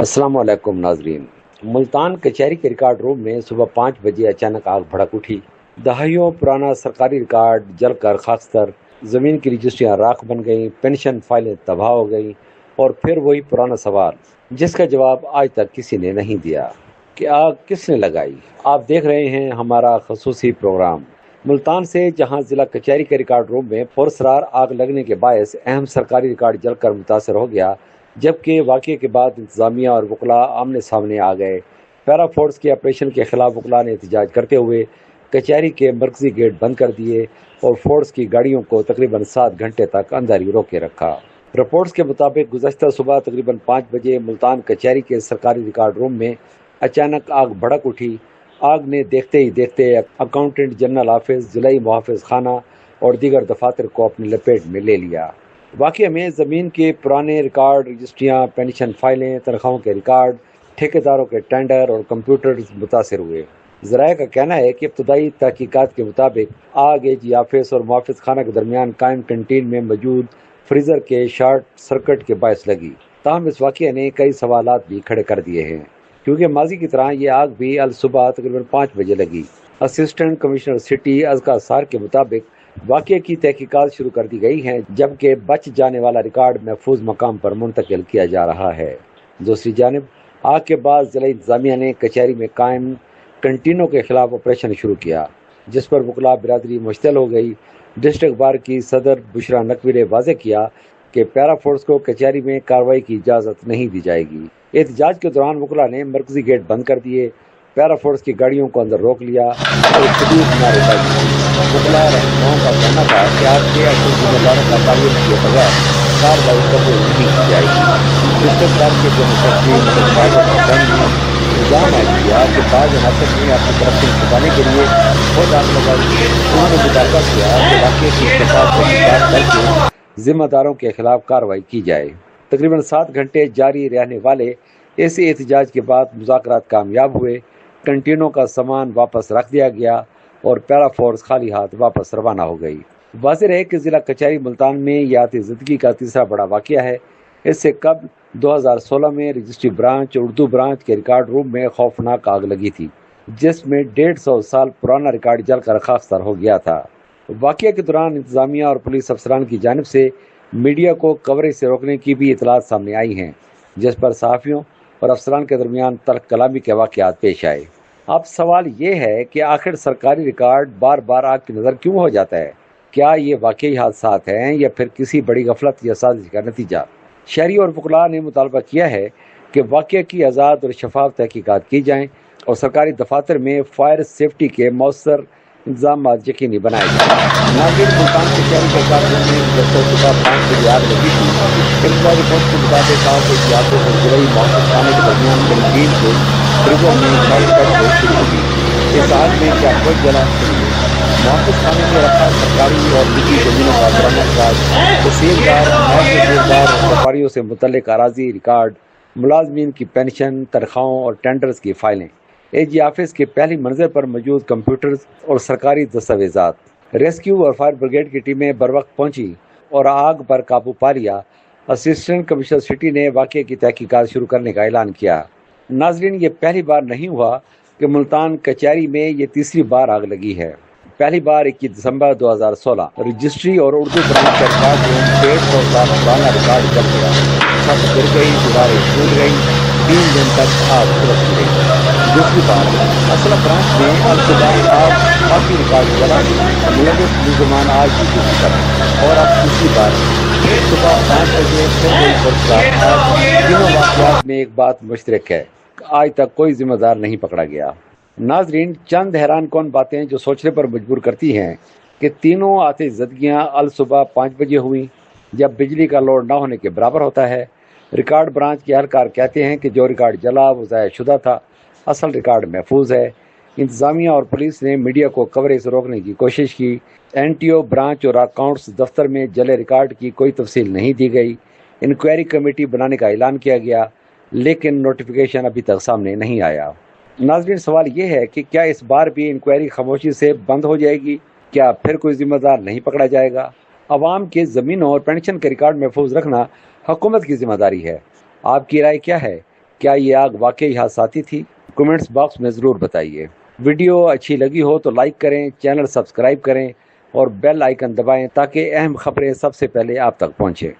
अस्सलाम वालेकुम नाजरीन। मुल्तान कचहरी के रिकॉर्ड रूम में सुबह 5 बजे अचानक आग भड़क उठी। दहाइयों पुराना सरकारी रिकॉर्ड जलकर खाकस्तर, जमीन की रजिस्ट्रियां राख बन गईं, पेंशन फाइलें तबाह हो गईं और फिर वही पुराना सवाल जिसका जवाब आज तक किसी ने नहीं दिया कि आग किसने लगाई। आप देख रहे हैं हमारा खसूसी प्रोग्राम मुल्तान से, जहां जिला कचहरी के रिकॉर्ड रूम में पुरस्रार आग लगने के बायस अहम सरकारी रिकॉर्ड जलकर मुतासर हो गया, जबकि वाक़े के बाद इंतजामिया और वकला आमने सामने आ गए। पैरा फोर्स के ऑपरेशन के खिलाफ वकला ने एहतजाज करते हुए कचहरी के मरकजी गेट बंद कर दिए और फोर्स की गाड़ियों को तकरीबन 7 घंटे तक अंदर ही रोके रखा। रिपोर्ट्स के मुताबिक गुज़श्ता सुबह तकरीबन 5 बजे मुल्तान कचहरी के सरकारी रिकॉर्ड रूम में अचानक आग भड़क उठी। आग ने देखते ही देखते अकाउंटेंट जनरल ऑफिस, जिलाई मुहाफिज खाना और दीगर दफातर को अपनी लपेट में ले लिया। वाक़े में ज़मीन के पुराने रिकॉर्ड, रजिस्ट्रियाँ, पेंशन फाइलें, तनख्वाहों के रिकॉर्ड, ठेकेदारों के टेंडर और कंप्यूटर मुतासर हुए। ज़राए का कहना है कि इब्तदाई तहकीकात के मुताबिक आग एजी ऑफिस और मुहाफिज खाना के दरमियान कायम कैंटीन में मौजूद फ्रीज़र के शॉर्ट सर्किट के बायस लगी। ताहम इस वाक़े ने कई सवालात भी खड़े कर दिए हैं, क्योंकि माजी की तरह ये आग भी अल सुबह तकरीबन 5 बजे लगी। असिस्टेंट कमिश्नर सिटी अज़का सार के मुताबिक वाक़े की तहकीकात शुरू कर दी गई हैं, जबकि बच जाने वाला रिकॉर्ड महफूज मकाम पर मुंतकिल किया जा रहा है। दूसरी जानिब आग के बाद जिला इंतजामिया ने कचहरी में कायम कंटीनों के खिलाफ ऑपरेशन शुरू किया, जिस पर वकला बिरादरी मुश्तल हो गई। डिस्ट्रिक्ट बार की सदर बुशरा नकवी ने वाज़ेह किया कि पैरा फोर्स को कचहरी में कार्रवाई की इजाज़त नहीं दी जाएगी। एहतजाज के दौरान वकला ने मरकजी गेट बंद कर दिए, पैरा फोर्स की गाड़ियों को अंदर रोक लिया और नारेबाजी। वकला रहनुमाओं का कहना था कि आपके असल जिम्मेदारों का तायन किए बगैर कार्रवाई कबूल नहीं की जाएगी। डिस्ट्रिक्ट बार के जो इल्जाम है किया कि बाज़ अनासर ने अपनी तरफ से छुपाने के लिए खुद आग लगाई। उन्होंने मुतालबा किया कि वाक़े की तहकीकात करके जिम्मेदारों के खिलाफ कार्रवाई की जाए। तकरीबन 7 घंटे जारी रहने वाले इस एहतजाज के बाद मुज़ाकरात कामयाब हुए। कंटीनों का सामान वापस रख दिया गया और पैरा फोर्स खाली हाथ वापस रवाना हो गई। वाज़ेह है कि जिला कचहरी मुल्तान में याती ज़िंदगी का तीसरा बड़ा वाक़या है। इससे कबल 2016 में रजिस्ट्री ब्रांच और उर्दू ब्रांच के रिकॉर्ड रूम में खौफनाक आग लगी थी, जिसमें 150 साल पुराना रिकॉर्ड जलकर खाकस्तर हो गया था। वाक़े के दौरान इंतजामिया और पुलिस अफसरान की जानिब से मीडिया को कवरेज से रोकने की भी इतलात सामने आई हैं, जिस पर सहाफ़ियों और अफसरान के दरमियान तर्क कलामी के वाक़यात पेश आए। अब सवाल ये है कि आखिर सरकारी रिकॉर्ड बार बार आग की नज़र क्यों हो जाता है? क्या ये वाकई हादसात हैं या फिर किसी बड़ी गफलत या साजिश का नतीजा? शहरी और वकला ने मुतालबा किया है कि वाक़े की आज़ाद और शफाफ तहकीकात की जाएँ और सरकारी दफातर में फायर सेफ्टी के मौसर इंतजाम यकीनी बनाए जाए। नागरिक मुल्तान के शहरी के कार्यक्रम में सुबह 5 बजे आग लगी थी। इब्तदाई रिपोर्ट के मुताबिक आग के इलाकों और जिलाई मुहाफिज खाने के दरमियान कैंटीन से फ्रीजर में शॉर्ट शुरू होगी। इस आग में क्या खुद जला मुहाफिज खाने में रखा सरकारी और निजी जमीनों का बरामद राज, तहसीलदार, और व्यापारियों से मुतल्लिक अराजी रिकॉर्ड, मुलाजमीन की पेंशन, तनख्वाहों और टेंडर्स की फाइलें, एजी ऑफिस के पहली मंजिल पर मौजूद कंप्यूटर्स और सरकारी दस्तावेजात। रेस्क्यू और फायर ब्रिगेड की टीमें बर वक्त पहुंची और आग पर काबू पा लिया। असिस्टेंट कमिश्नर सिटी ने वाक़े की तहकीकात शुरू करने का ऐलान किया। नाजरीन, ये पहली बार नहीं हुआ कि मुल्तान कचहरी में ये तीसरी बार आग लगी है। पहली बार 21 दिसंबर 2016 रजिस्ट्री और उर्दू ब्रांच का रिकॉर्ड रूम 150 साल पुराना रिकॉर्ड जल गया। छत गिर गई, दीवारें टूट गई, 3 दिन तक आग सुरक्षित रही। दूसरी बार असल ब्रांच में अल सुबह आग काफी रिकॉर्ड जला, मुलविस मुसलमान आज भी दूसरी तरह। और अब तीसरी बार सुबह 5 बजे तीनों वाक़यात में एक बात मुश्तरक है, आज तक कोई जिम्मेदार नहीं पकड़ा गया। नाजरीन, चंद हैरान कौन बातें जो सोचने पर मजबूर करती हैं कि तीनों आतिशज़दगियाँ अल सुबह 5 बजे हुई, जब बिजली का लोड न होने के बराबर होता है। रिकॉर्ड ब्रांच के एहलकार कहते हैं कि जो रिकॉर्ड जला वो ज़ाया शुदा था, असल रिकॉर्ड महफूज है। इंतजामिया और पुलिस ने मीडिया को कवरेज से रोकने की कोशिश की। एनटीओ ब्रांच और अकाउंट्स दफ्तर में जले रिकॉर्ड की कोई तफसील नहीं दी गई। इंक्वायरी कमेटी बनाने का ऐलान किया गया, लेकिन नोटिफिकेशन अभी तक सामने नहीं आया। नाज़रीन, सवाल ये है कि क्या इस बार भी इंक्वायरी खामोशी से बंद हो जाएगी? क्या फिर कोई जिम्मेदार नहीं पकड़ा जाएगा? अवाम के ज़मीनों और पेंशन के रिकॉर्ड महफूज रखना हुकूमत की जिम्मेदारी है। आपकी राय क्या है? کیا یہ آگ واقعی حادثاتی تھی؟ کمنٹس باکس میں ضرور بتائیے۔ ویڈیو اچھی لگی ہو تو لائک کریں، چینل سبسکرائب کریں اور بیل آئیکن دبائیں تاکہ اہم خبریں سب سے پہلے آپ تک پہنچیں۔